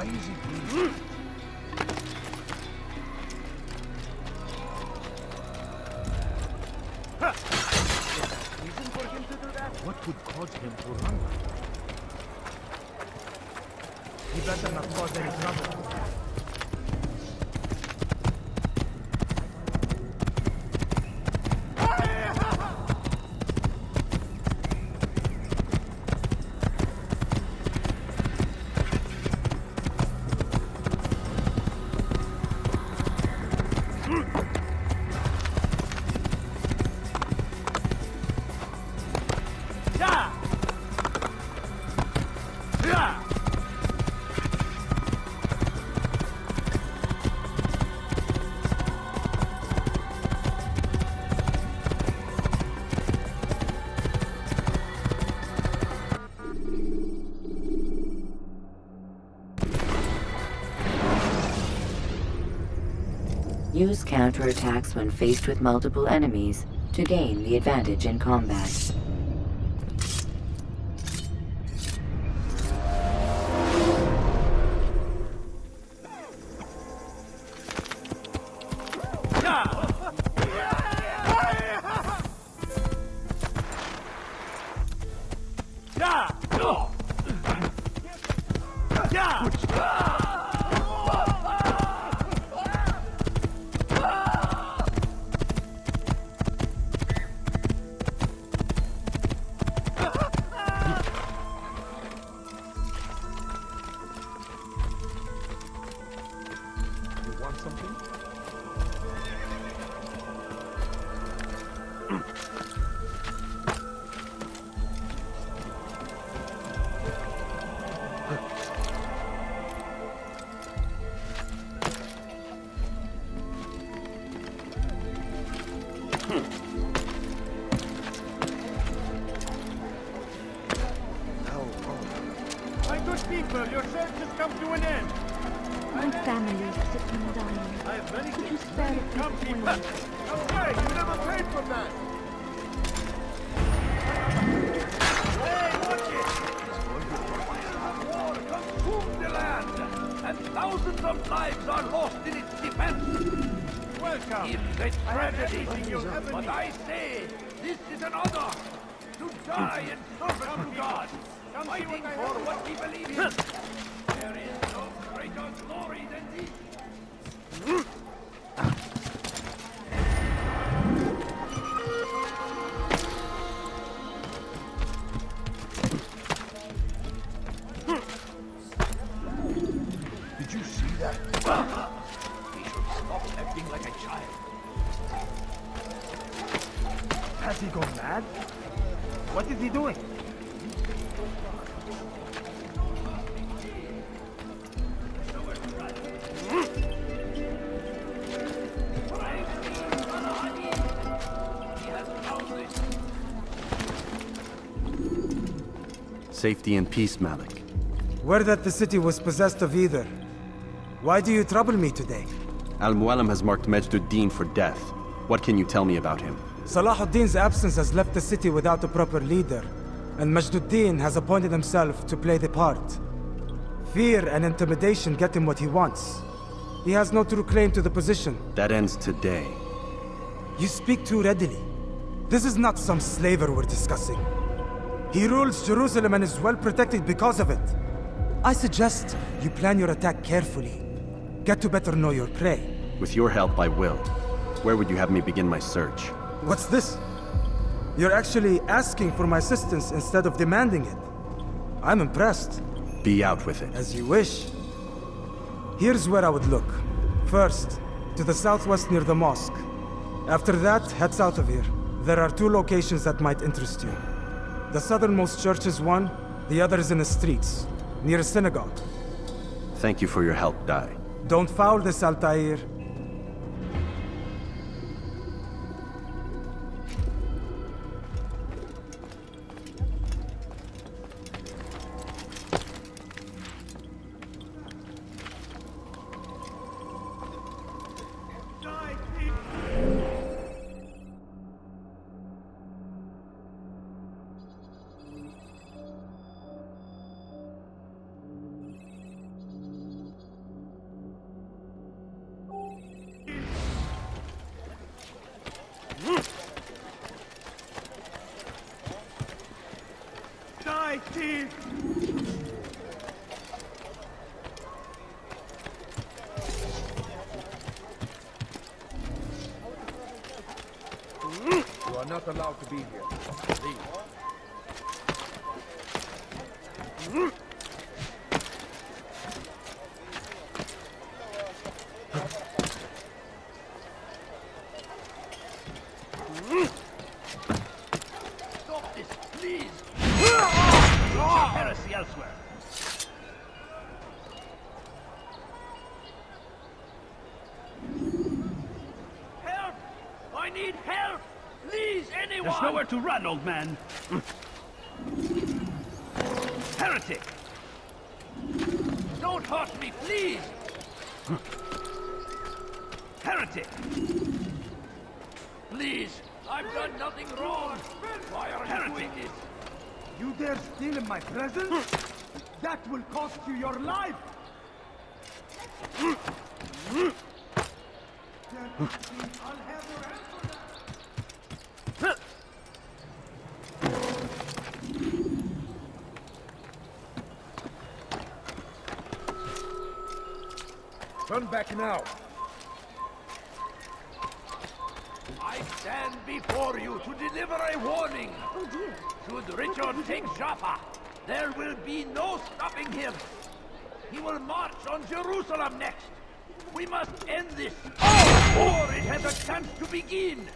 Why is he breathing? Reason for him to do that? What could cause him to run? He better not cause any trouble. Use counterattacks when faced with multiple enemies to gain the advantage in combat. My good people, your search has come to an end. My family is sick and dying. I have many Could you things spare to it come this people. way? Okay, you never paid for that. Hey, watch it! War consumed the land, and thousands of lives are lost in its defense. Welcome. It's a tragedy, but I say this is an honor to die in service to God, fighting for what we believe in. There is no greater glory than this. Did you see that? He should stop acting like a child. Has he gone mad? What is he doing? Safety and peace, Malik. Word that the city was possessed of either. Why do you trouble me today? Al-Mualim has marked Majduddin for death. What can you tell me about him? Salahuddin's absence has left the city without a proper leader, and Majduddin has appointed himself to play the part. Fear and intimidation get him what he wants. He has no true claim to the position. That ends today. You speak too readily. This is not some slaver we're discussing. He rules Jerusalem and is well protected because of it. I suggest you plan your attack carefully. Get to better know your prey. With your help, I will. Where would you have me begin my search? What's this? You're actually asking for my assistance instead of demanding it. I'm impressed. Be out with it. As you wish. Here's where I would look. First, to the southwest near the mosque. After that, head south of here. There are two locations that might interest you. The southernmost church is one, the other is in the streets, near a synagogue. Thank you for your help, Dai. Don't foul this, Altair. are not allowed to be here. Leave. Stop this, please! Heresy elsewhere. Help! I need help! Please, anyone! There's nowhere to run, old man. Heretic! Don't hurt me, please! Heretic! Please, I've done nothing wrong! Why are you doing this? You dare steal in my presence? That will cost you your life! I'll have your answer. Turn back now! I stand before you to deliver a warning! Oh dear. Should Richard take Jaffa, there will be no stopping him! He will march on Jerusalem next! We must end this before it has a chance to begin!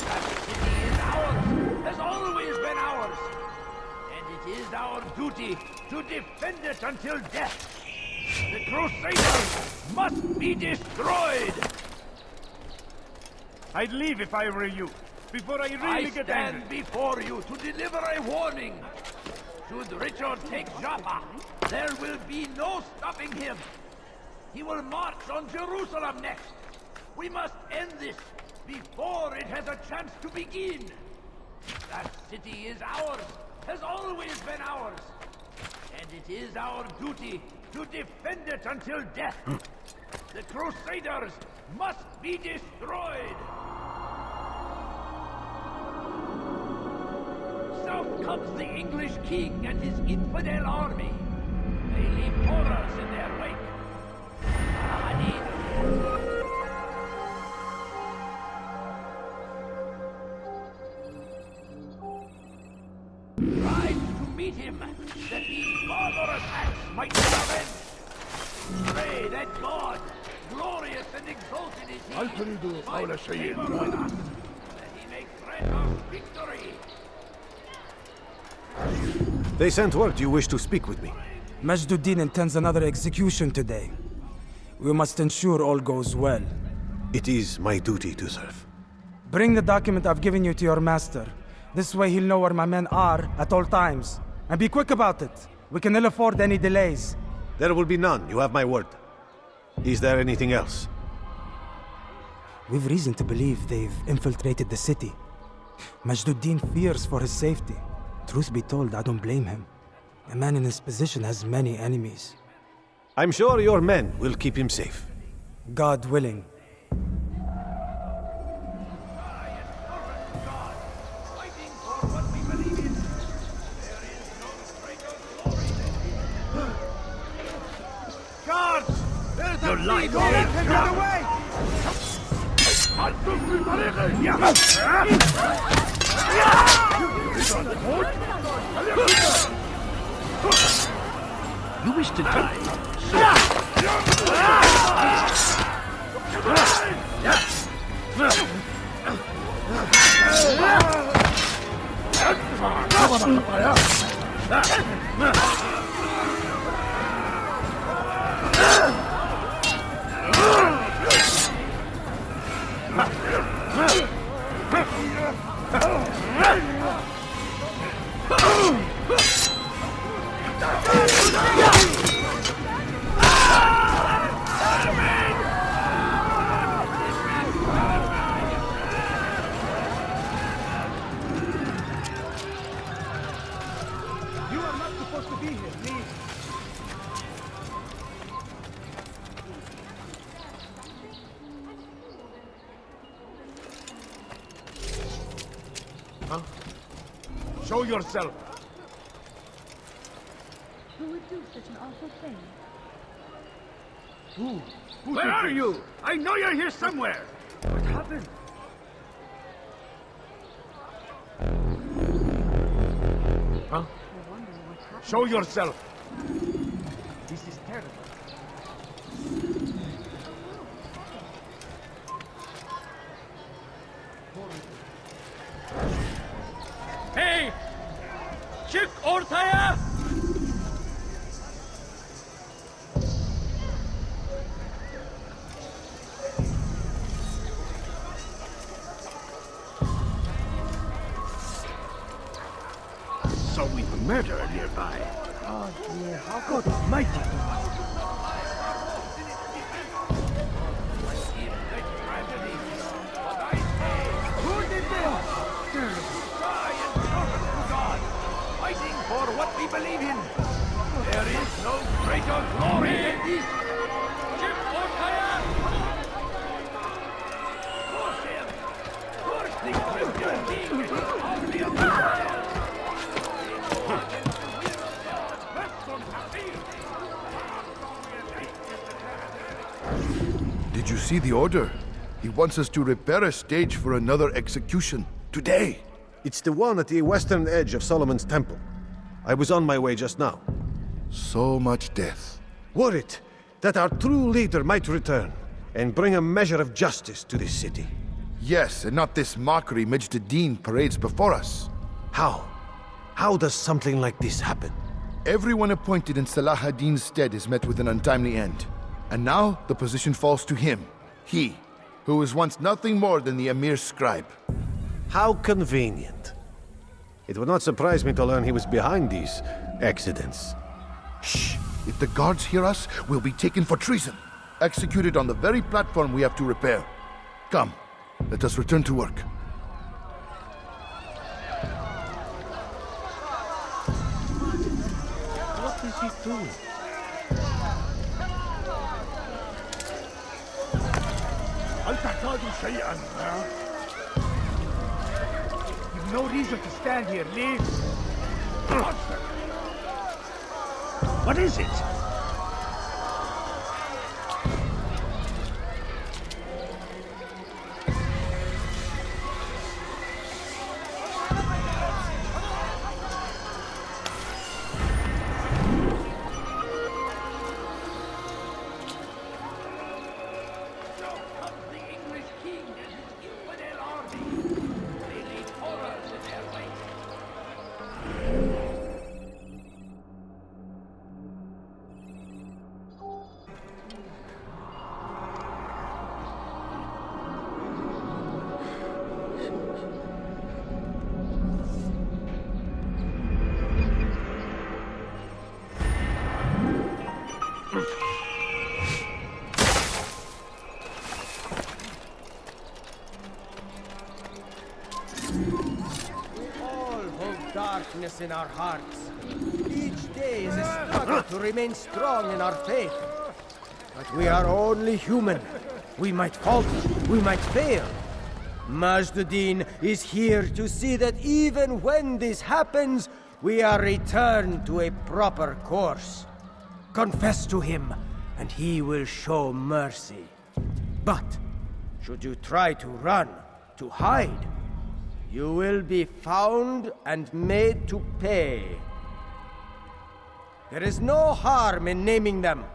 That city is ours, has always been ours! And it is our duty to defend it until death! The Crusaders must be destroyed! I'd leave if I were you, before I really get stand angry. before you to deliver a warning. Should Richard take Jaffa, there will be no stopping him. He will march on Jerusalem next. We must end this before it has a chance to begin. That city is ours, has always been ours. And it is our duty to defend it until death. The Crusaders must be destroyed. South comes the English king and his infidel army. They leave horrors in their wake. Ride to meet him, that these barbarous acts might be avenged. Pray that God, glorious and exalted is he, might favor with us, that he may grant us victory. They sent word you wish to speak with me. Majduddin intends another execution today. We must ensure all goes well. It is my duty to serve. Bring the document I've given you to your master. This way he'll know where my men are at all times. And be quick about it. We can ill afford any delays. There will be none, you have my word. Is there anything else? We've reason to believe they've infiltrated the city. Majduddin fears for his safety. Truth be told, I don't blame him. A man in his position has many enemies. I'm sure your men will keep him safe. God willing. Fighting for what we believe in. There is no greater glory than this. Guards! There's You're a lying. thief! Take it away! You wish to die? You are not supposed to be here, leave. Show yourself. Who would do such an awful thing? Where are you? I know you're here somewhere. What happened? Huh? Show yourself! This is terrible. Hey! Çık ortaya! So we've a murderer nearby. Oh dear, how God almighty! Who did this? Try and trust to God, fighting for what we believe in. There is no greater glory than this. Çık ortaya! Force him! Force the Christian king and his army of Altair! Did you see the order? He wants us to repair a stage for another execution. Today! It's the one at the western edge of Solomon's temple. I was on my way just now. So much death. Worried that our true leader might return and bring a measure of justice to this city. Yes, and not this mockery Majd parades before us. How? How does something like this happen? Everyone appointed in Salah ad-Din's stead is met with an untimely end. And now the position falls to him. He, who was once nothing more than the Emir's scribe. How convenient. It would not surprise me to learn he was behind these accidents. Shh! If the guards hear us, we'll be taken for treason. Executed on the very platform we have to repair. Come, let us return to work. What is he doing? هل تحتاج شيئا؟ You've no reason to stand here. Leave. What is it? Darkness in our hearts. Each day is a struggle to remain strong in our faith. But we are only human. We might falter, we might fail. Majd is here to see that even when this happens, we are returned to a proper course. Confess to him, and he will show mercy. But should you try to run, to hide, you will be found and made to pay. There is no harm in naming them,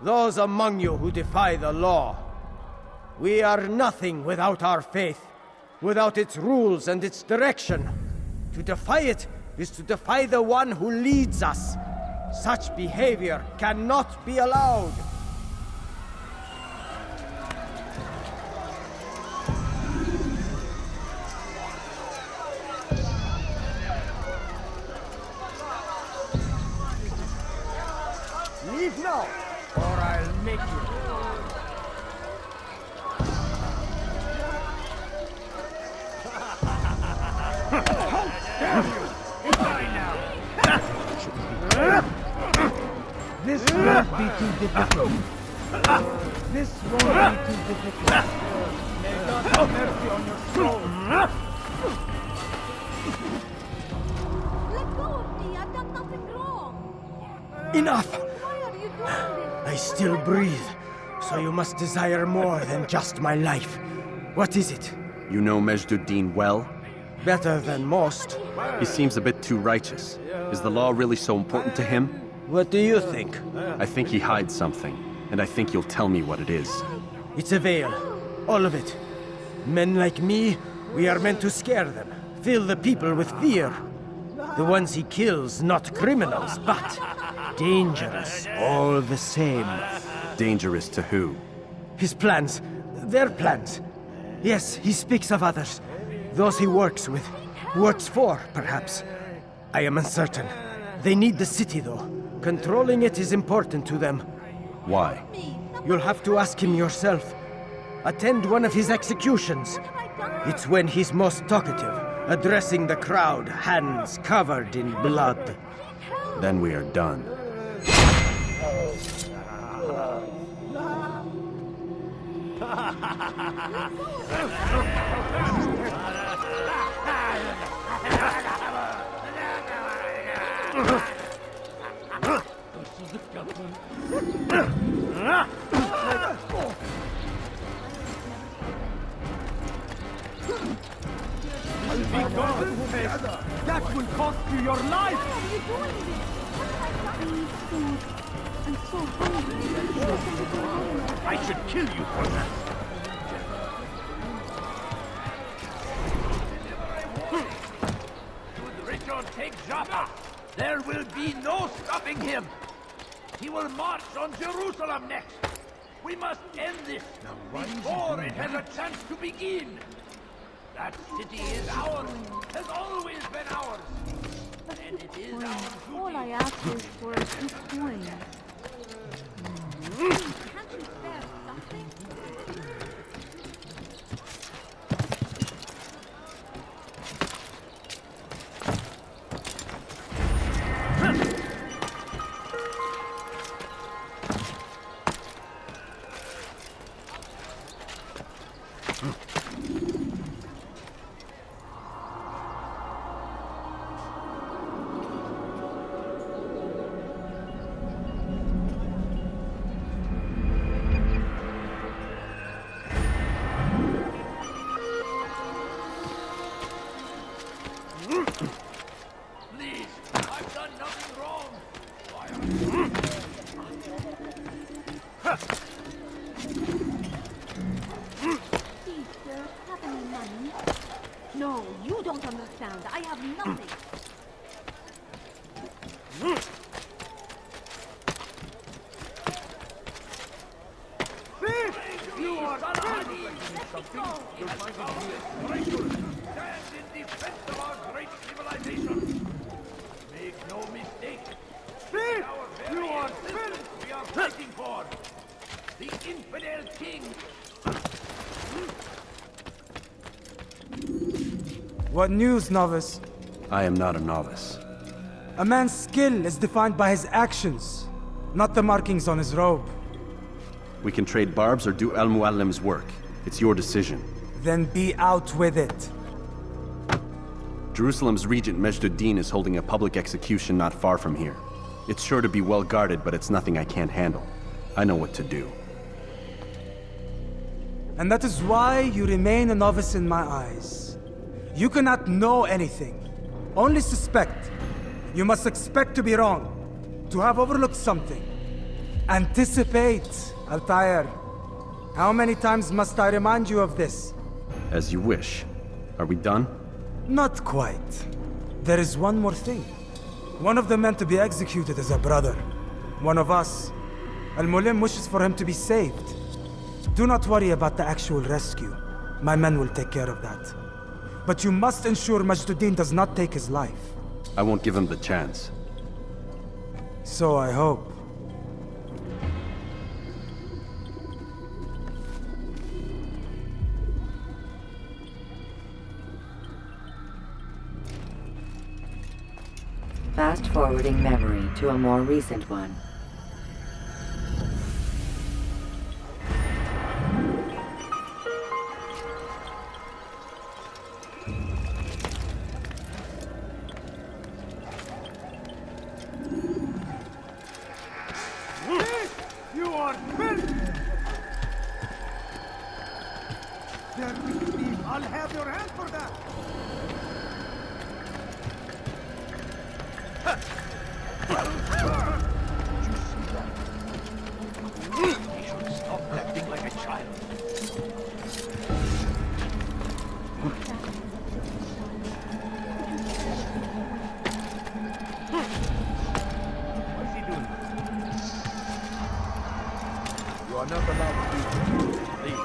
those among you who defy the law. We are nothing without our faith, without its rules and its direction. To defy it is to defy the one who leads us. Such behavior cannot be allowed. Leave now, or I'll make you. This won't be too difficult. This won't be too difficult. May God have mercy on your soul. Let go of me. I've done nothing wrong. Enough! Why are you doing this? I still breathe, so you must desire more than just my life. What is it? You know Majd well? Better than most. He seems a bit too righteous. Is the law really so important to him? What do you think? I think he hides something, and I think you'll tell me what it is. It's a veil. All of it. Men like me, we are meant to scare them. Fill the people with fear. The ones he kills, not criminals, but dangerous all the same. Dangerous to who? His plans. Their plans. Yes, he speaks of others. Those he works with. Works for, perhaps. I am uncertain. They need the city, though. Controlling it is important to them. Why? You'll have to ask him yourself. Attend one of his executions. It's when he's most talkative, addressing the crowd, hands covered in blood. Then we are done. That will cost you your life! Why are you doing this? What have I done? Need food. I'm so hungry. I should kill you for that. Should Richard take Joppa, there will be no stopping him. He will march on Jerusalem next. We must end this before it has a chance to begin. That city is ours, has always been ours. And it is our duty. All I ask is for a few coins. Can't you spare something? Please, I've done nothing wrong. Please, sir, have any money? No, you don't understand. I have nothing. You are stand in defense of our great civilization. Make no mistake. You are we are fighting for. The infidel king. What news, novice? I am not a novice. A man's skill is defined by his actions, not the markings on his robe. We can trade barbs or do Al-Muallim's work. It's your decision. Then be out with it. Jerusalem's regent Majd-ud-Din is holding a public execution not far from here. It's sure to be well guarded, but it's nothing I can't handle. I know what to do. And that is why you remain a novice in my eyes. You cannot know anything, only suspect. You must expect to be wrong, to have overlooked something. Anticipate, Altair. How many times must I remind you of this? As you wish. Are we done? Not quite. There is one more thing. One of the men to be executed is a brother. One of us. Al-Mulim wishes for him to be saved. Do not worry about the actual rescue. My men will take care of that. But you must ensure Majd-ud-Din does not take his life. I won't give him the chance. So I hope. Fast-forwarding memory to a more recent one. You are filth! There will be. I'll have your hand for that! He should stop acting like a child. What's he doing? You are not allowed to do this. Leave.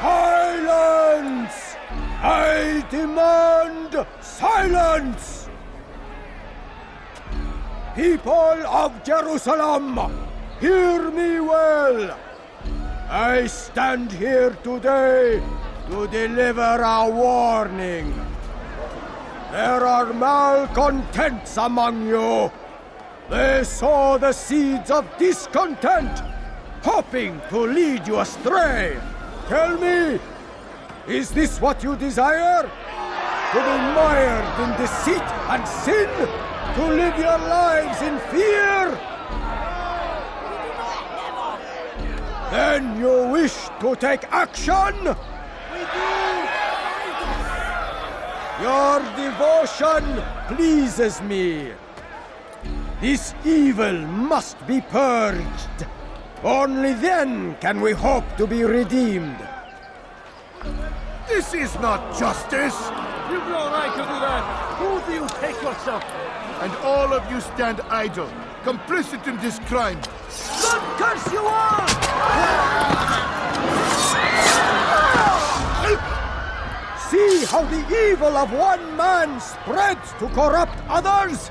Silence! I demand silence! People of Jerusalem, hear me well. I stand here today to deliver a warning. There are malcontents among you. They sow the seeds of discontent, hoping to lead you astray. Tell me, is this what you desire? To be mired in deceit and sin? To live your lives in fear? Then you wish to take action? We do! Your devotion pleases me. This evil must be purged. Only then can we hope to be redeemed. This is not justice! You've no right to do that! Who do you take yourself? And all of you stand idle, complicit in this crime. God curse you all! See how the evil of one man spreads to corrupt others?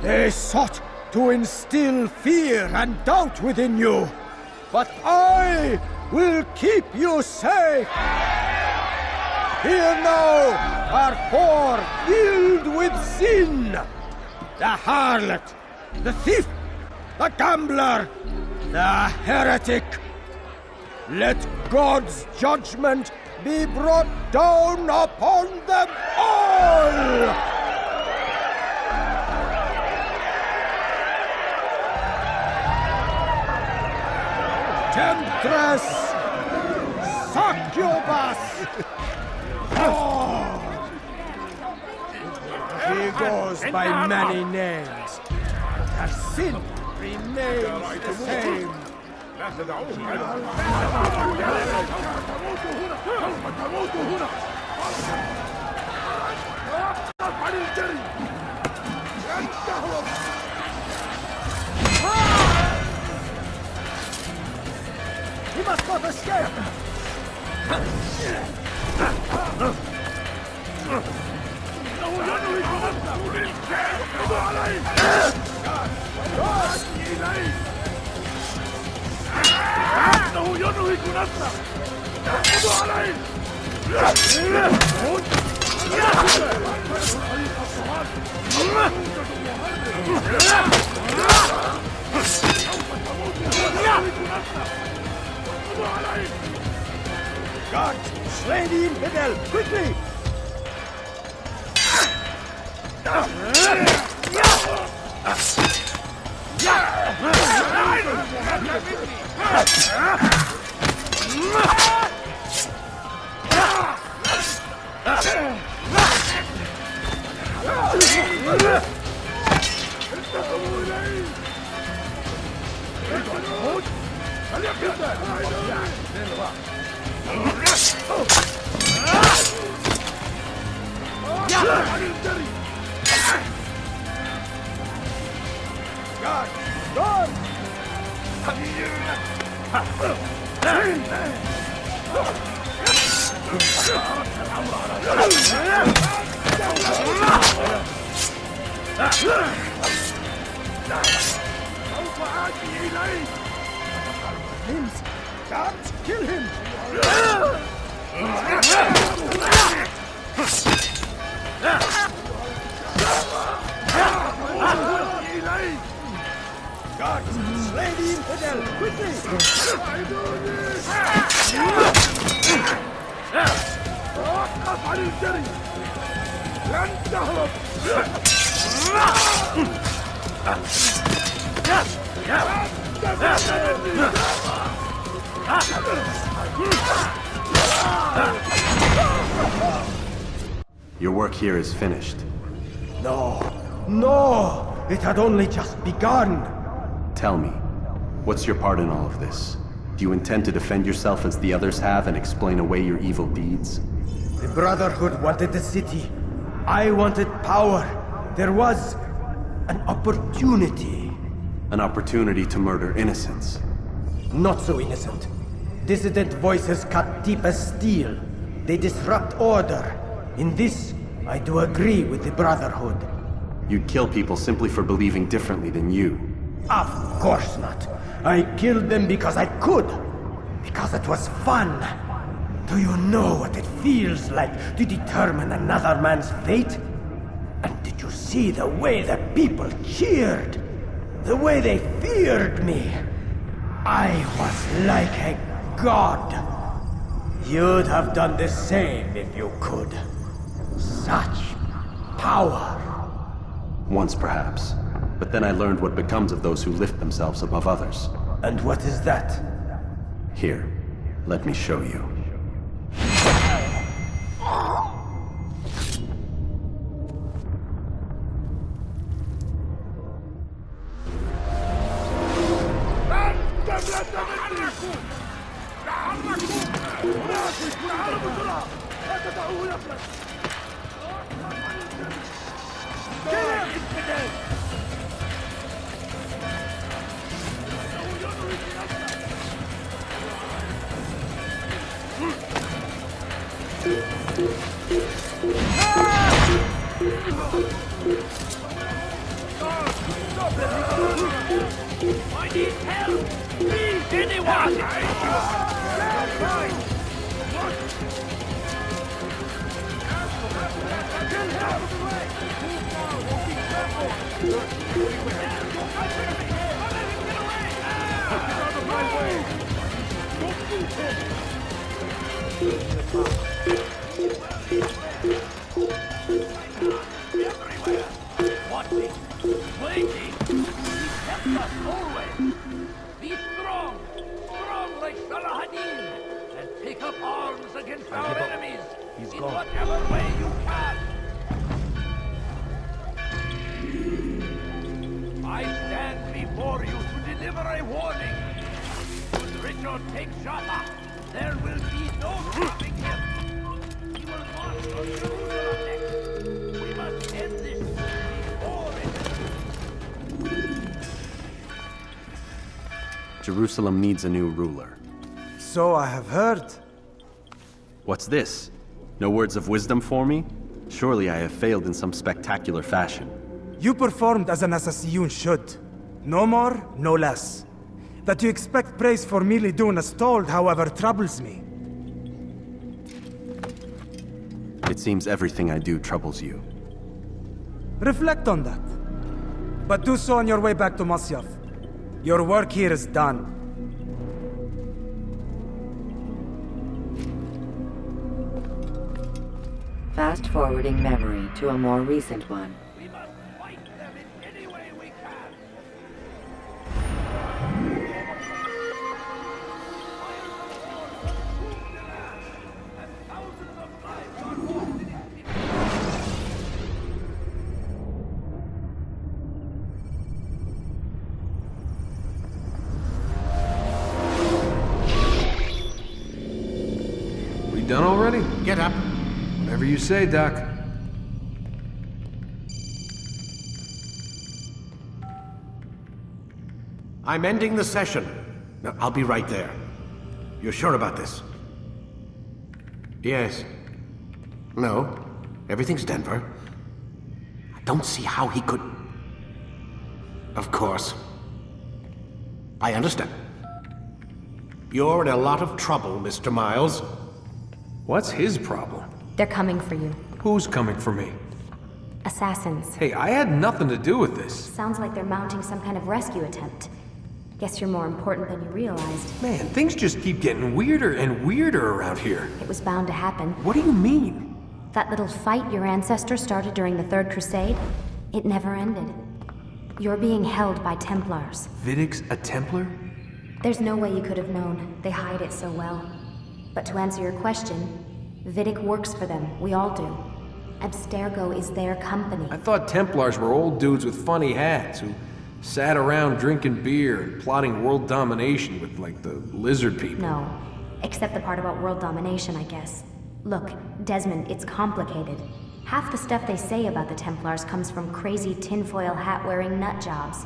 They sought to instill fear and doubt within you, but I will keep you safe. Here now are four filled with sin. The harlot, the thief, the gambler, the heretic. Let God's judgment be brought down upon them all! Temptress! Succubus! Oh. He goes by many names, but her sin remains the same. He must not escape! God, slay the infidel, quickly! God, God! Limbs! Can't kill him! Guards, slay the infidel, quickly! Your work here is finished. No, no! It had only just begun! Tell me, what's your part in all of this? Do you intend to defend yourself as the others have and explain away your evil deeds? The Brotherhood wanted the city. I wanted power. There was an opportunity. An opportunity to murder innocents. Not so innocent. Dissident voices cut deep as steel. They disrupt order. In this, I do agree with the Brotherhood. You'd kill people simply for believing differently than you. Of course not. I killed them because I could. Because it was fun. Do you know what it feels like to determine another man's fate? And did you see the way the people cheered? The way they feared me? I was like a god. You'd have done the same if you could. Such power. Once, perhaps. But then I learned what becomes of those who lift themselves above others. And what is that? Here, let me show you. I need help! Please, anyone! Everywhere! Watching, waiting! He kept us always! Be strong! Strong like Salahadin! And take up arms against our enemies! In whatever way you can! I stand before you to deliver a warning! Should Richard take Jaffa, there will be no stopping him! He will march on Jerusalem next! We must end this before it... Jerusalem needs a new ruler. So I have heard. What's this? No words of wisdom for me? Surely I have failed in some spectacular fashion. You performed as an assassin should. No more, no less. That you expect praise for merely doing as told, however, troubles me. It seems everything I do troubles you. Reflect on that. But do so on your way back to Masyaf. Your work here is done. Fast-forwarding memory to a more recent one. We must fight them in any way we can! And thousands of lives are lost in its... We done already? Get up. Whatever you say, Doc. I'm ending the session. Now, I'll be right there. You're sure about this? Yes. No. Everything's Denver. I don't see how he could... Of course. I understand. You're in a lot of trouble, Mr. Miles. What's his problem? They're coming for you. Who's coming for me? Assassins. Hey, I had nothing to do with this. Sounds like they're mounting some kind of rescue attempt. Guess you're more important than you realized. Man, things just keep getting weirder and weirder around here. It was bound to happen. What do you mean? That little fight your ancestor started during the Third Crusade, it never ended. You're being held by Templars. Vidic's a Templar? There's no way you could have known. They hide it so well. But to answer your question, Vidic works for them. We all do. Abstergo is their company. I thought Templars were old dudes with funny hats who sat around drinking beer and plotting world domination with, like, the lizard people. No. Except the part about world domination, I guess. Look, Desmond, it's complicated. Half the stuff they say about the Templars comes from crazy tinfoil hat-wearing nut jobs.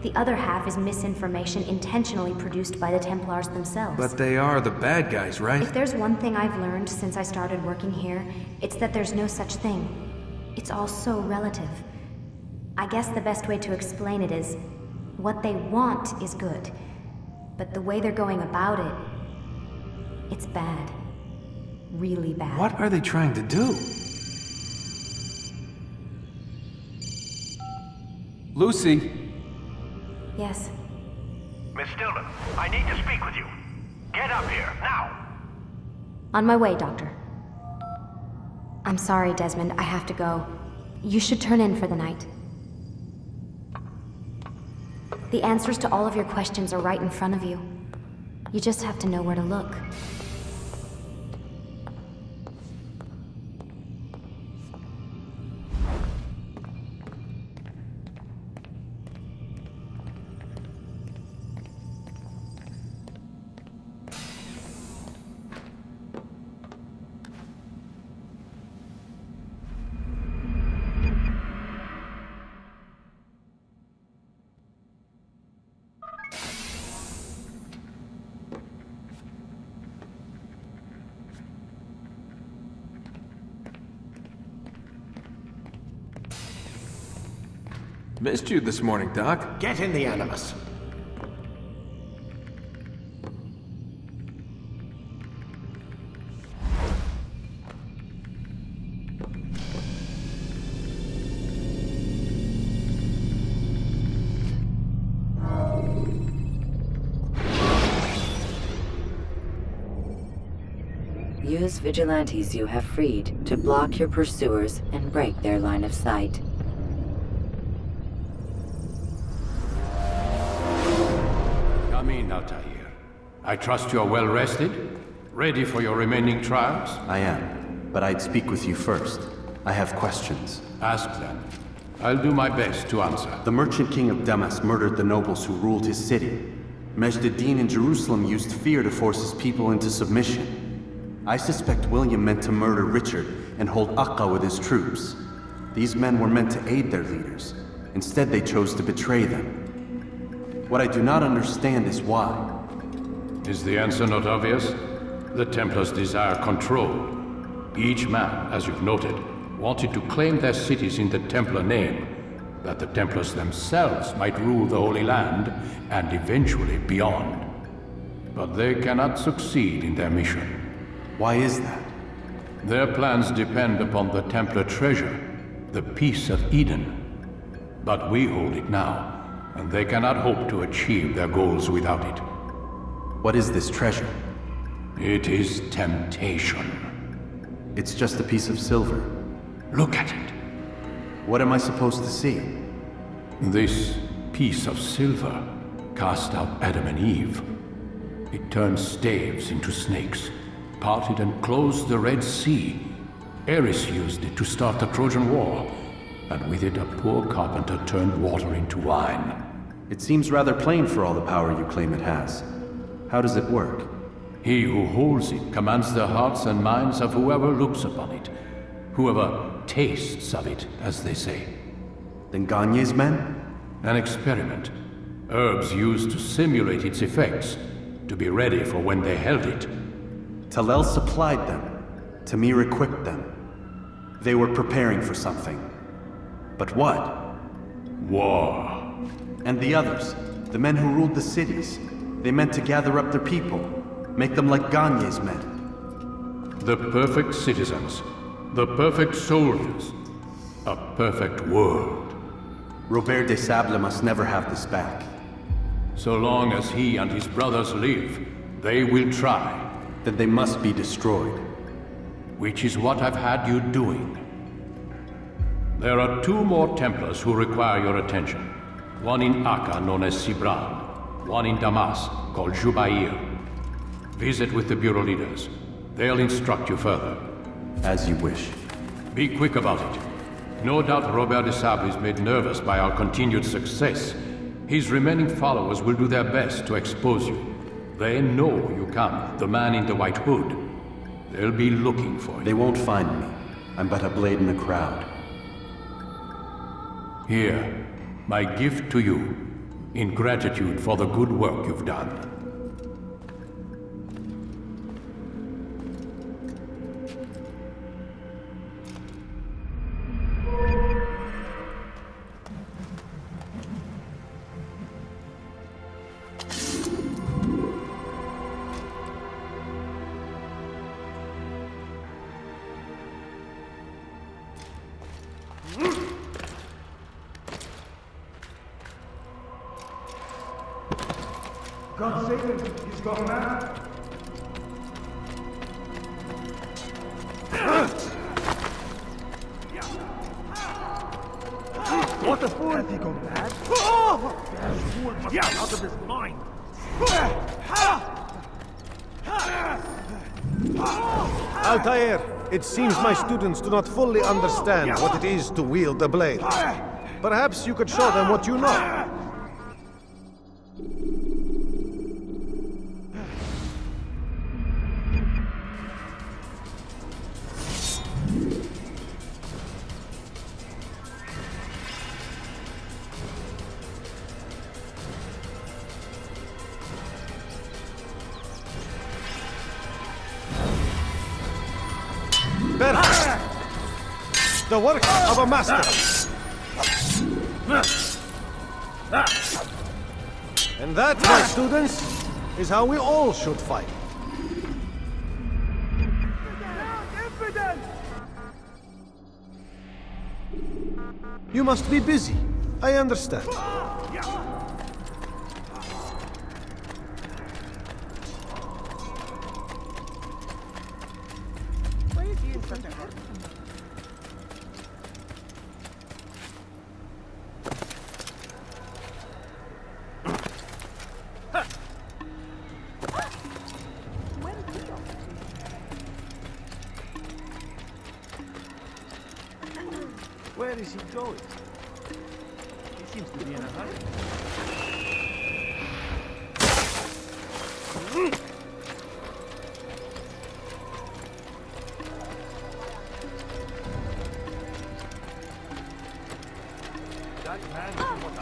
The other half is misinformation intentionally produced by the Templars themselves. But they are the bad guys, right? If there's one thing I've learned since I started working here, it's that there's no such thing. It's all so relative. I guess the best way to explain it is, what they want is good. But the way they're going about it, it's bad. Really bad. What are they trying to do? Lucy? Yes. Miss Stillman, I need to speak with you. Get up here, now! On my way, Doctor. I'm sorry, Desmond. I have to go. You should turn in for the night. The answers to all of your questions are right in front of you. You just have to know where to look. Missed you this morning, Doc. Get in the Animus. Use vigilantes you have freed to block your pursuers and break their line of sight. Come in, Altair. I trust you're well rested? Ready for your remaining trials? I am, but I'd speak with you first. I have questions. Ask them. I'll do my best to answer. The merchant king of Damas murdered the nobles who ruled his city. Majd ad-Din in Jerusalem used fear to force his people into submission. I suspect William meant to murder Richard and hold Aqqa with his troops. These men were meant to aid their leaders. Instead, they chose to betray them. What I do not understand is why. Is the answer not obvious? The Templars desire control. Each man, as you've noted, wanted to claim their cities in the Templar name, that the Templars themselves might rule the Holy Land, and eventually beyond. But they cannot succeed in their mission. Why is that? Their plans depend upon the Templar treasure, the Peace of Eden. But we hold it now, and they cannot hope to achieve their goals without it. What is this treasure? It is temptation. It's just a piece of silver. Look at it. What am I supposed to see? This piece of silver cast out Adam and Eve. It turned staves into snakes, parted and closed the Red Sea. Eris used it to start the Trojan War, and with it a poor carpenter turned water into wine. It seems rather plain for all the power you claim it has. How does it work? He who holds it commands the hearts and minds of whoever looks upon it. Whoever tastes of it, as they say. Then Gagne's men? An experiment. Herbs used to simulate its effects, to be ready for when they held it. Talel supplied them. Tamir equipped them. They were preparing for something. But what? War. And the others, the men who ruled the cities, they meant to gather up their people. Make them like Gagne's men. The perfect citizens. The perfect soldiers. A perfect world. Robert de Sable must never have this back. So long as he and his brothers live, they will try. Then they must be destroyed. Which is what I've had you doing. There are 2 more Templars who require your attention. One in Akka, known as Sibran. One in Damas, called Jubair. Visit with the Bureau leaders. They'll instruct you further. As you wish. Be quick about it. No doubt Robert de Sable is made nervous by our continued success. His remaining followers will do their best to expose you. They know you come, the man in the white hood. They'll be looking for you. They won't find me. I'm but a blade in the crowd. Here, my gift to you, in gratitude for the good work you've done. God save him. He's gone mad. What a fool! Has he gone mad? That fool must be out of his mind. Altair, it seems my students do not fully understand what it is to wield a blade. Perhaps you could show them what you know. The work of a master. And that, my students, is how we all should fight. You must be busy. I understand. Where is he going? He seems to be in a hurry. That man is what I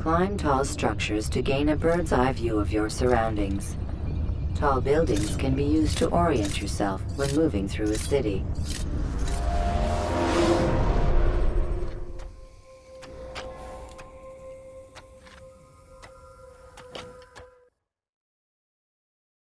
Climb tall structures to gain a bird's eye view of your surroundings. Tall buildings can be used to orient yourself when moving through a city.